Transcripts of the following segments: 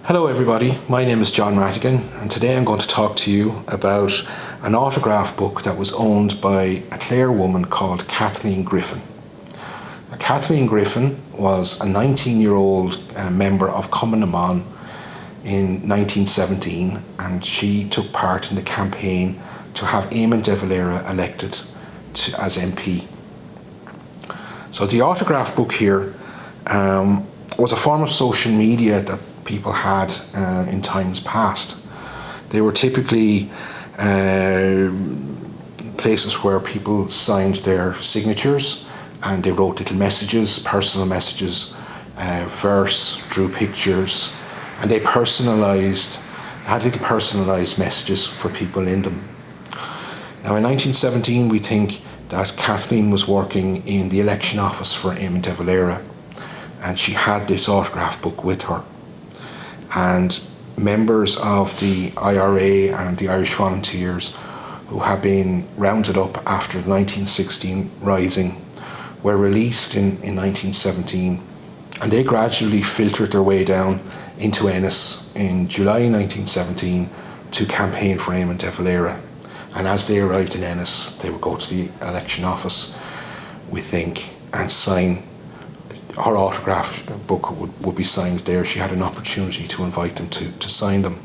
Hello everybody, my name is John Rattigan, and today I'm going to talk to you about an autograph book that was owned by a Clare woman called Kathleen Griffin. Now, Kathleen Griffin was a 19-year-old member of Cumann in 1917, and she took part in the campaign to have DeValera elected as MP. So the autograph book here was a form of social media that people had in times past. They were typically places where people signed their signatures and they wrote little messages, personal messages, verse, drew pictures, and they had little personalised messages for people in them. Now in 1917 we think that Kathleen was working in the election office for DeValera, and she had this autograph book with her. And members of the IRA and the Irish Volunteers who had been rounded up after the 1916 Rising were released in 1917, and they gradually filtered their way down into Ennis in July 1917 to campaign for DeValera. And as they arrived in Ennis, they would go to the election office, we think, and sign. Her autograph book would be signed there. She had an opportunity to invite them to sign them.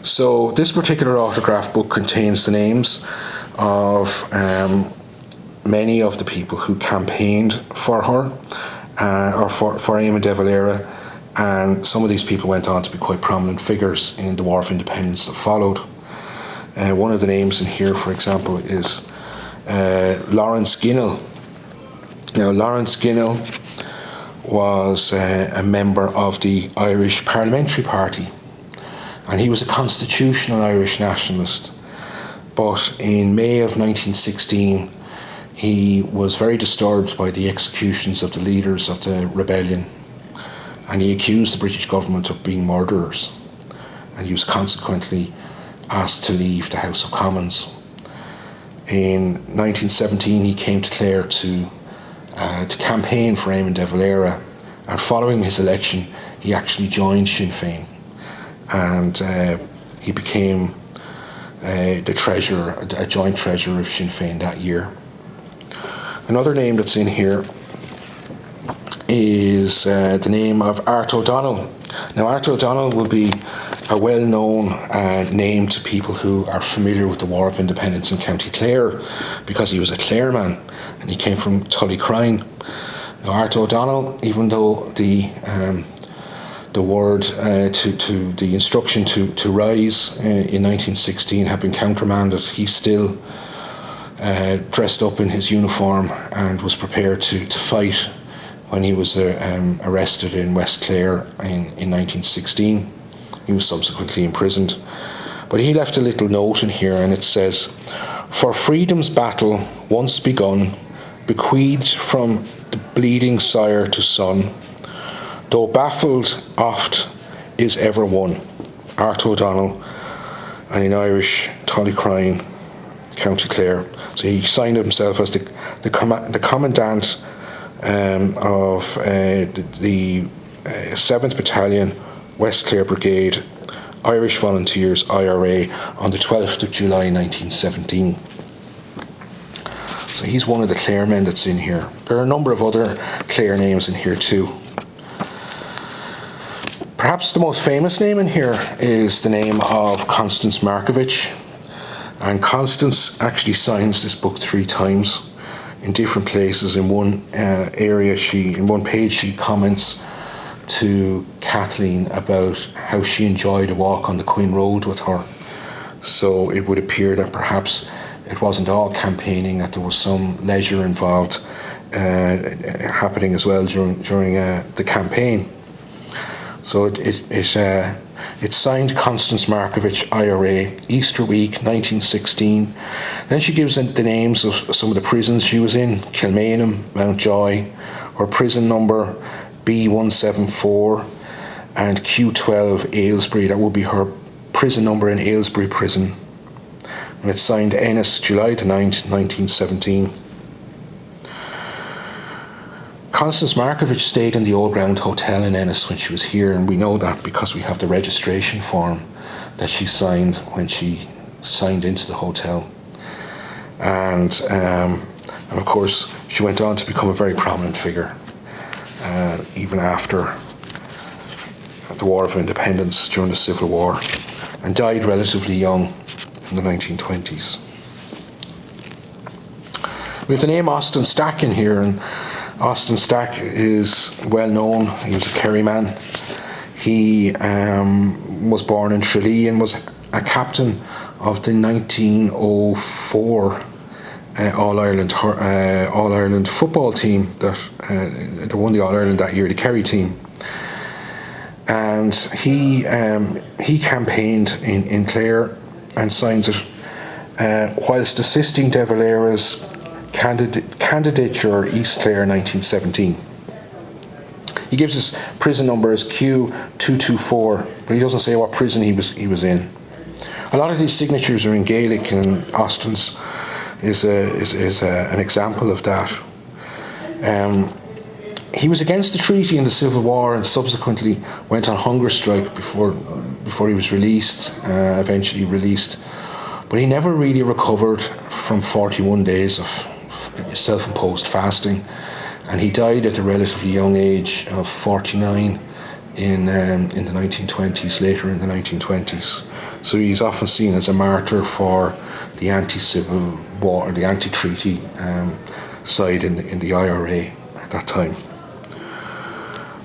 So this particular autograph book contains the names of many of the people who campaigned for her or for DeValera, and some of these people went on to be quite prominent figures in the War of Independence that followed. One of the names in here, for example, is Lawrence Guinan. Now, Lawrence Guinan was a member of the Irish Parliamentary Party, and he was a constitutional Irish nationalist. But in May of 1916, he was very disturbed by the executions of the leaders of the rebellion, and he accused the British government of being murderers, and he was consequently asked to leave the House of Commons. In 1917, he came to Clare to campaign for DeValera, and following his election he actually joined Sinn Féin, and he became the treasurer, a joint treasurer of Sinn Féin that year. Another name that's in here is the name of Art O'Donnell. Now, Art O'Donnell will be a well-known name to people who are familiar with the War of Independence in County Clare, because he was a Clare man and he came from Tullycrine. Now, Art O'Donnell, even though the word to the instruction to rise in 1916 had been countermanded, he still dressed up in his uniform and was prepared to fight when he was arrested in West Clare in 1916. He was subsequently imprisoned. But he left a little note in here, and it says, "For freedom's battle once begun, bequeathed from the bleeding sire to son, though baffled oft is ever won." Art O'Donnell, and in Irish, Tullycrine, County Clare. So he signed himself as the commandant of the 7th Battalion, West Clare Brigade, Irish Volunteers, IRA, on the 12th of July 1917. So he's one of the Clare men that's in here. There are a number of other Clare names in here too. Perhaps the most famous name in here is the name of Constance Markovich. And Constance actually signs this book 3 times in different places. In one in one page, she comments to Kathleen about how she enjoyed a walk on the Quinn Road with her. So it would appear that perhaps it wasn't all campaigning, that there was some leisure involved happening as well during the campaign. So it's signed Constance Markovich, IRA, Easter week 1916. Then she gives the names of some of the prisons she was in: Kilmainham, Mountjoy, her prison number B174, and Q12 Aylesbury. That would be her prison number in Aylesbury Prison. And it's signed Ennis, July the 9th, 1917. Constance Markovich stayed in the Old Round Hotel in Ennis when she was here, and we know that because we have the registration form that she signed when she signed into the hotel. And of course, she went on to become a very prominent figure, even after the War of Independence during the Civil War, and died relatively young in the 1920s. We have the name Austin Stack in here, and Austin Stack is well known. He was a Kerryman. He was born in Tralee and was a captain of the 1904 All-Ireland football team that won the All-Ireland that year, the Kerry team. And he campaigned in Clare and signed it whilst assisting DeValera's candidature East Clare 1917. He gives his prison number as Q224, but he doesn't say what prison he was in. A lot of these signatures are in Gaelic, and Austin's is an example of that. He was against the treaty in the Civil War and subsequently went on hunger strike before he was eventually released. But he never really recovered from 41 days of self-imposed fasting, and he died at a relatively young age of 49 in the 1920s, later in the 1920s. So he's often seen as a martyr for the anti-Civil War, the anti-treaty side in the IRA at that time.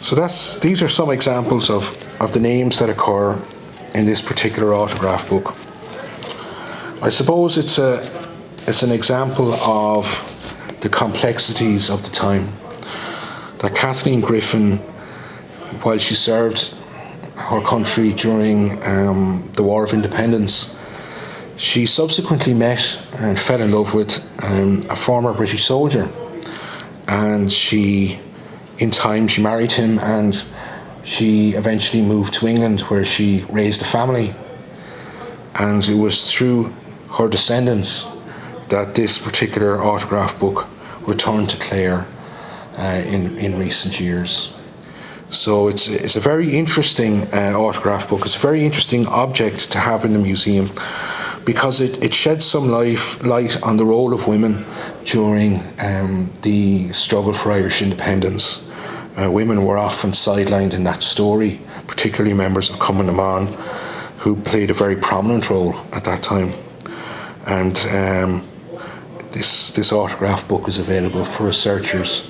So these are some examples of the names that occur in this particular autograph book. I suppose it's an example of the complexities of the time. That Kathleen Griffin, while she served her country during the War of Independence, she subsequently met and fell in love with a former British soldier, and in time she married him, and she eventually moved to England, where she raised a family. And it was through her descendants that this particular autograph book returned to Clare in recent years. So it's a very interesting autograph book. It's a very interesting object to have in the museum, because it sheds some light on the role of women during the struggle for Irish independence. Women were often sidelined in that story, particularly members of Cumann na mBan, who played a very prominent role at that time. And this autograph book is available for researchers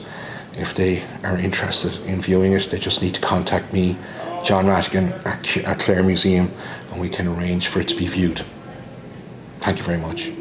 if they are interested in viewing it. They just need to contact me, John Rattigan, at Clare Museum, and we can arrange for it to be viewed. Thank you very much.